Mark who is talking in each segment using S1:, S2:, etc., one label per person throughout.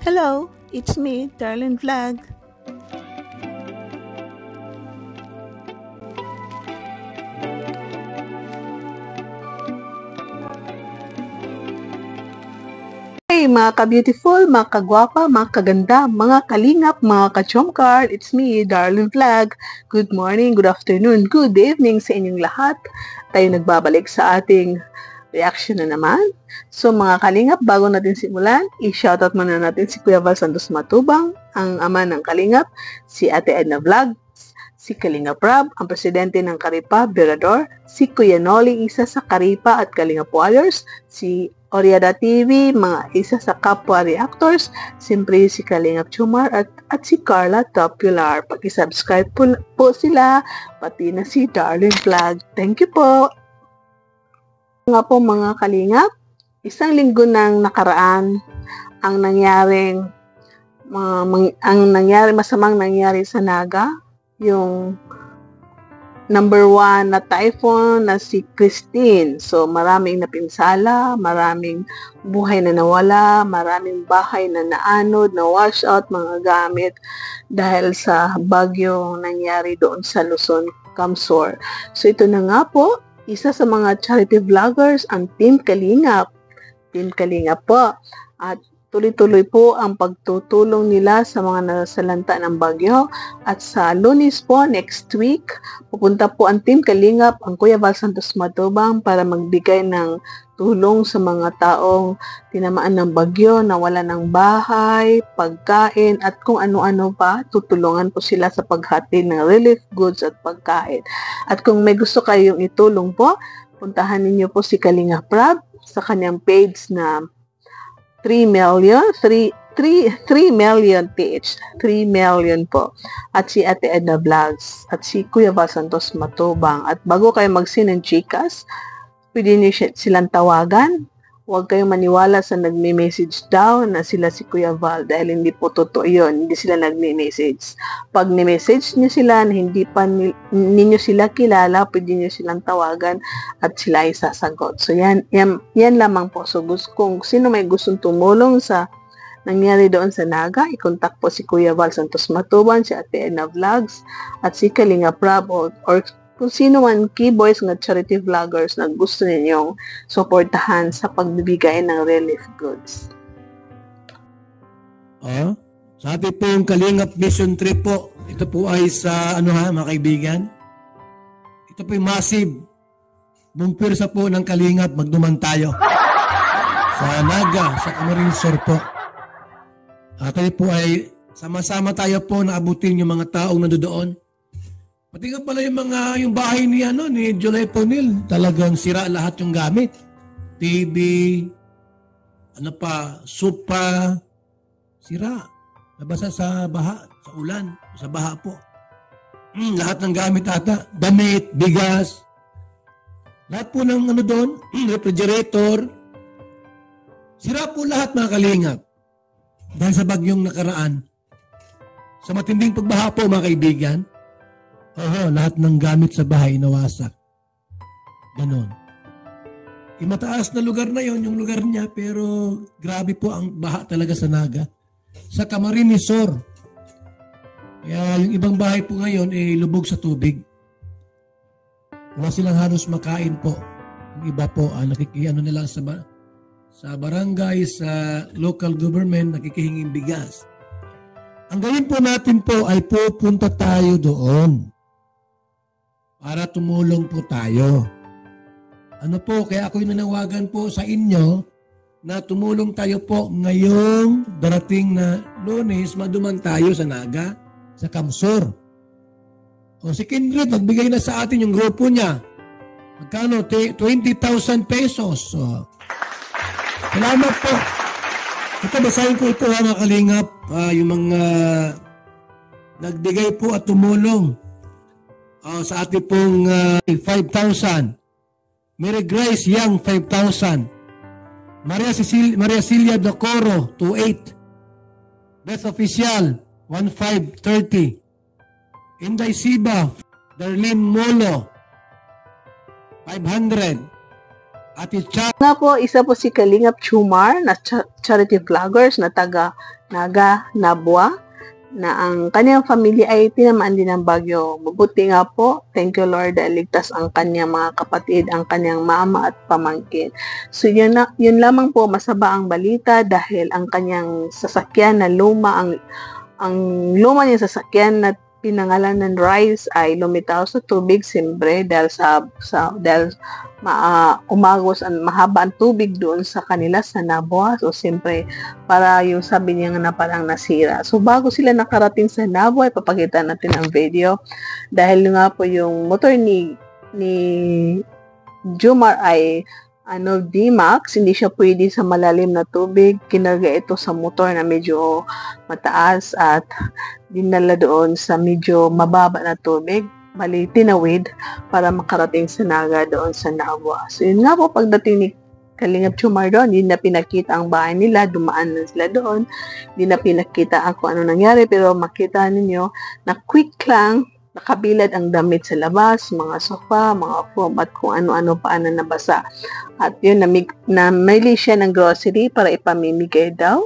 S1: Hello, it's me, Darlene Vlog. Hey mga ka-beautiful, mga kagwapa, mga kaganda, mga kalingap, mga ka-chomcard, it's me, Darlene Vlog. Good morning, good afternoon, good evening sa inyong lahat. Tayo nagbabalik sa ating reaction na naman. So mga kalingap, bago natin simulan, i-shoutout muna natin si Kuya Val Santos Matubang, ang ama ng kalingap, si Ate Edna Vlog, si Kalingap Rob, ang presidente ng Karipa, Berador, si Kuya Noli, isa sa Karipa at Kalingap Warriors, si Oriada TV, mga isa sa kapwa reactors, siyempre si Kalingap Chumar at si Carla Topular. Paki-subscribe po sila, pati na si Darlene Vlog. Thank you po! Nga po mga kalingap, isang linggo nang nakaraan ang masamang nangyari sa Naga, yung number 1 na typhoon na si Christine. So maraming napinsala, maraming buhay na nawala, maraming bahay na naanod, na wash out mga gamit dahil sa bagyong nangyari doon sa Luzon, Camsor. So ito na nga po, isa sa mga charity vloggers, ang Team Kalingap. Team Kalingap po. At tuloy-tuloy po ang pagtutulong nila sa mga nasalanta ng bagyo. At sa Lunes po, next week, pupunta po ang Team Kalingap, ang Kuya Val Santos Matubang, para magbigay ng tulong sa mga taong tinamaan ng bagyo, nawala ng bahay, pagkain, at kung ano-ano pa. Tutulungan po sila sa paghatid ng relief goods at pagkain. At kung may gusto kayong itulong po, puntahan ninyo po si Kalingap Rob sa kanyang page na 3 million PH. 3 million po. At si Ate Edna Vlogs at si Kuya Val Santos Matubang. At bago kayo mag-send ng Gcash, pwede niyo silang tawagan. Huwag kayong maniwala sa nagme-message daw na sila si Kuya Val dahil hindi po totoo yun. Hindi sila nagme-message. Pag ni-message niyo sila na hindi pa ninyo sila kilala, pwede niyo silang tawagan at sila ay sasagot. So yan lamang po. So kung sino may gustong tumulong sa nangyari doon sa Naga, i-contact po si Kuya Val Santos Matubang, si Ate Edna Vlogs at si Kalingap Rob or kung sino man key boys ng charity vloggers na gusto ninyong suportahan sa pagbibigay ng relief goods.
S2: Sa ating pong Kalingap Mission Trip po, ito po ay sa mga kaibigan. Ito po yung massive bumpirsa po ng Kalingap, magduman tayo sa Naga, sa Camarines Sur po. At tayo po ay sama-sama tayo po na abutin yung mga taong nandoon. Pati nga pala yung bahay ni July Ponil, talagang sira lahat yung gamit. TV, sopa, sira. Nabasa sa baha, sa ulan, sa baha po. Lahat ng gamit ata, damit, bigas. Lahat po ng doon, refrigerator. Sira po lahat mga kalingap. Dahil sa bagyong nakaraan. Sa matinding pagbaha po mga kaibigan, lahat ng gamit sa bahay nawasak. Ganon. Mataas na lugar na yon, yung lugar niya, pero grabe po ang baha talaga sa Naga. Sa Camarines Sur. Kaya yung ibang bahay po ngayon lubog sa tubig. Wala silang halos makain po. Yung iba po, nakikiano nila sa barangay, sa local government, nakikihinging bigas. Ang gawin po natin po ay pupunta tayo doon para tumulong po tayo. Kaya ako'y nanawagan po sa inyo na tumulong tayo po ngayong darating na Lunes, maduman tayo sa Naga, sa Camsor. Si Kindred, nagbigay na sa atin yung grupo niya. Magkano? 20,000 pesos. Salamat po. Ito, basahin ko ito mga kalingap. Yung mga nagbigay po at tumulong. Sa ating pong 5,000. Mary Grace Young, 5,000. Maria Cilia Dacoro, 2,800. Beth Official, 1,530. Inday Siba, Darlene Molo, 500. Ate Cha.
S1: Nga po, isa po si Kalingap Chumar na charity vloggers na taga Naga, Nabwa, na ang kanyang family ay tinamaan din ng bagyo. Mabuti nga po, thank you Lord, dahil ligtas ang kanyang mga kapatid, ang kanyang mama at pamangkin. So yun lamang po, masaba ang balita dahil ang kanyang sasakyan na luma, ang luma niyang sasakyan na pinangalan ng Rice ay lumitaw sa tubig, siyempre dahil umagos ang mahaba ang tubig doon sa kanila sa Nabwa. So siyempre para yung sabi niya na parang nasira. So bago sila nakarating sa Nabwa, ipapakita natin ang video dahil nga po yung motor ni Jumar ay D-Max, hindi siya pwede sa malalim na tubig. Kinarga ito sa motor na medyo mataas at dinala doon sa medyo mababa na tubig. Bali, tinawid para makarating sa Naga doon sa Nabwa. So yun nga po, pagdating ni Kalingap Chumar doon, hindi na pinakita ang bahay nila, dumaan na sila doon. Hindi na pinakita kung ano nangyari, pero makita ninyo na quick lang, nakabilad ang damit sa labas, mga sofa, mga foam, at kung ano-ano pa na nabasa. At yun, namili siya ng grocery para ipamimigay daw.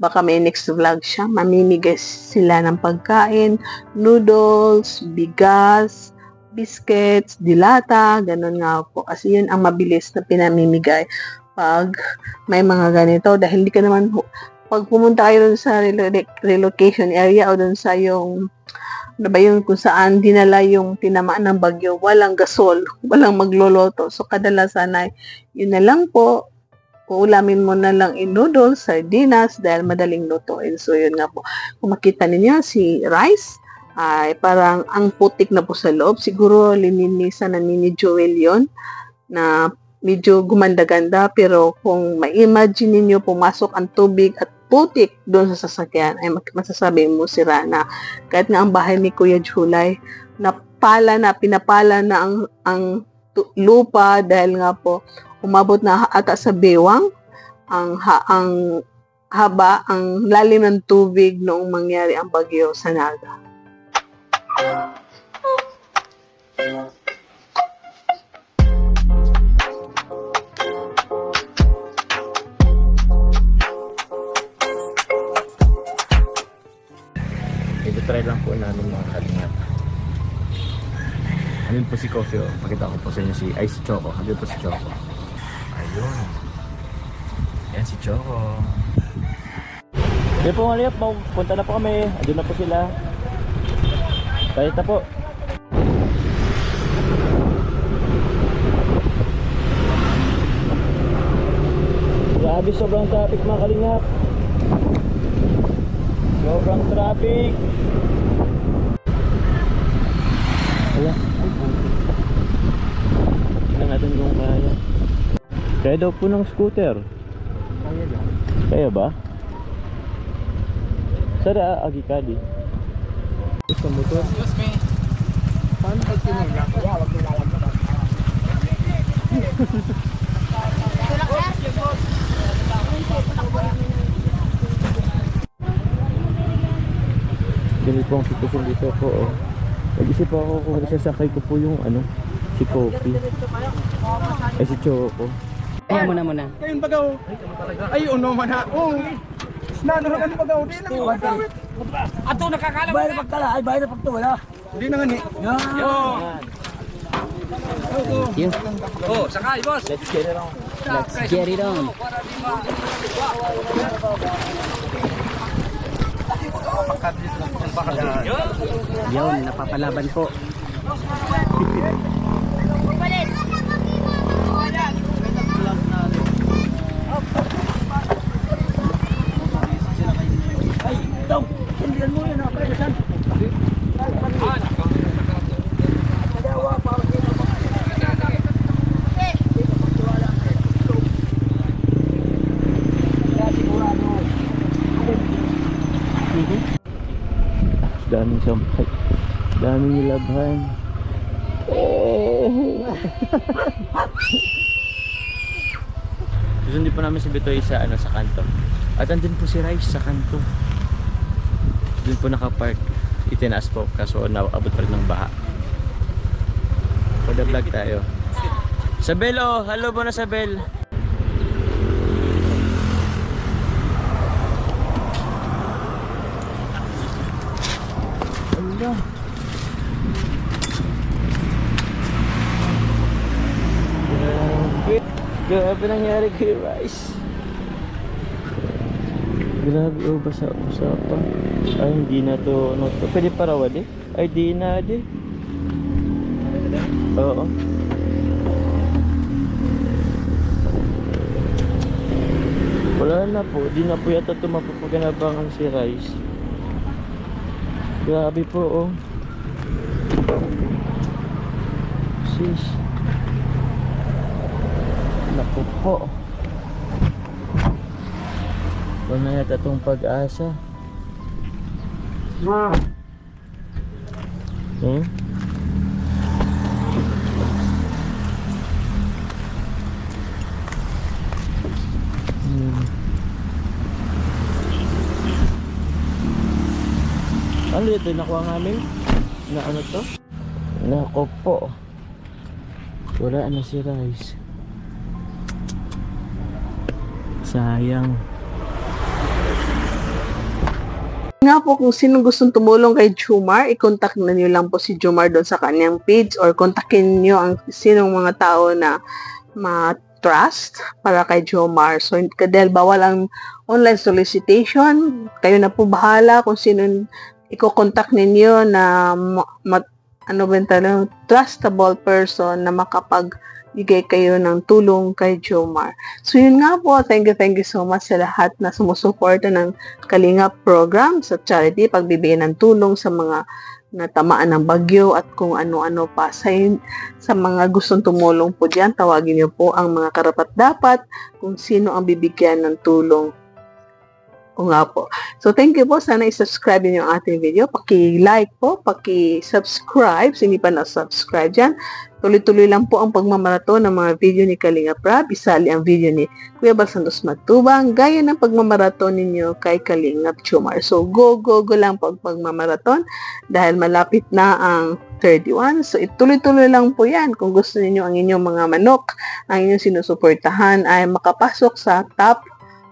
S1: Baka may next vlog siya. Mamimigay sila ng pagkain, noodles, bigas, biscuits, dilata, ganun nga po. Kasi yun ang mabilis na pinamimigay pag may mga ganito. Dahil hindi ka naman, pag pumunta kayo dun sa relocation area o dun sa yung kung saan dinala yung tinamaan ng bagyo, walang gasol, walang magloloto. So kadalasan ay yun na lang po, uulamin mo na lang in noodles, sardinas, dahil madaling lutuin. So yun nga po, kung makita ninyo si Rice, ay parang ang putik na po sa loob. Siguro lininisan na ni Joel yon na medyo gumanda-ganda, pero kung ma-imagine ninyo pumasok ang tubig at putik doon sa sasakyan, ay masasabi mo sira na. Kahit nga ang bahay ni Kuya Julay, pinapala na ang lupa dahil nga po umabot na ata sa bewang ang lalim ng tubig noong mangyari ang bagyo sa Naga.
S3: Try lang po namin mga kalingap. Ayun po si Coffee, oh. Pakita ko po sa inyo si Ice Choco. Ayun po si Choco. Ayun. Yan si Choco. Ayun po mga kalingap, punta na po kami. Ayun na po sila. Tayo na po. Grabe, sobrang traffic mga kalingap. Sobrang traffic. Ayan. Tignan natin kung kaya. Kaya daw po ng scooter. Kaya lang. Kaya ba? Sada agikadi. Sa motor. Excuse me. Paano pag tinila? Kaya wag mo lalagyan. Ganito po ang sitwasyon dito po, oh. Nag-isip ako kung sasakay ko po yung si Coffee. Ay si Choco.
S4: Ay muna.
S5: Kayon bagaw. Ay uno man ha. Oh. Snano naman bagaw. Di na.
S4: Ato nakakala.
S5: Bayar pagkala, ay bayar pagto wala. Di na ngani. Yo.
S4: Thank you. Oh, sakay boss.
S3: Let's get it on.
S4: Let's get it on. Yun, napapalaban po.
S5: Ay, daw. Hindihan mo yan ha. Kaya saan? Kadawa pa.
S3: Daming sampay. Daming nilabhan. Susundin po namin si Bitoy sa sa kanto. At andun po si Rice sa kanto. Doon po nakapark. Itinaas po kaso naabot pa rin ng baha. For the vlog tayo. Sabel, oh. Hello mo na, Sabel. Allah. Grabe nangyari kay Rice. Grabe, oh, basa pa. Ay, hindi na to, ano to. Pwede parawad eh. Ay, di na, di. Oo. Wala na po. Di na po yata ito mapapaganabangan si Rice. Grabe po, oh. Sis. Naku po. Wala na yata itong pag-asa. Hmm? Ano ito? Nakuha namin? Na ano to? Nako po. Wala na si Rice. Sayang.
S1: Nga po, kung sino gustong tumulong kay Jomar, i-contact na niyo lang po si Jomar doon sa kanyang page or kontakin niyo ang sinong mga tao na ma-trust para kay Jomar. So, dahil bawal ang online solicitation, kayo na po bahala kung sino i-contact ninyo na trustable person na makapagbigay kayo ng tulong kay Jomar. So yun nga po, thank you so much sa lahat na sumusuporta ng Kalingap program sa charity, pagbibigay ng tulong sa mga natamaan ng bagyo at kung ano-ano pa. Sa mga gustong tumulong po dyan, tawagin niyo po ang mga karapat-dapat kung sino ang bibigyan ng tulong. O nga po. So, thank you po. Sana i-subscribe niyo ang ating video. Paki-like po, paki-subscribe. Hindi pa na-subscribe dyan. Tuloy-tuloy lang po ang pagmamaraton ng mga video ni Kalingap Rab. Isali ang video ni Kuya Bal Santos Matubang. Gaya ng pagmamaraton ninyo kay Kalingap Jomar. So, go lang po ang pagmamaraton dahil malapit na ang 31. So, ituloy-tuloy lang po yan. Kung gusto niyo ang inyong mga manok, ang inyong sinusuportahan ay makapasok sa top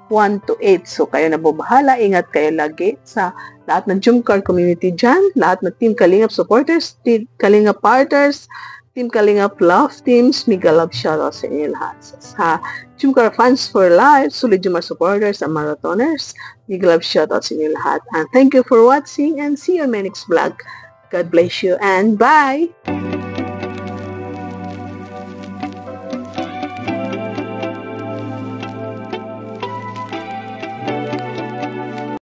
S1: 1 to 8. So, kayo na po bahala. Ingat kayo lagi sa lahat ng Jomcar community dyan. Lahat ng Team Kalingap supporters, Team Kalingap partners, Team Kalingap love teams. Mega love shoutout sa inyo lahat. Sa Jomcar fans for life, Solid Jomar supporters and marathoners, mega love shoutout sa inyo lahat. And thank you for watching and see you in my next vlog. God bless you and bye!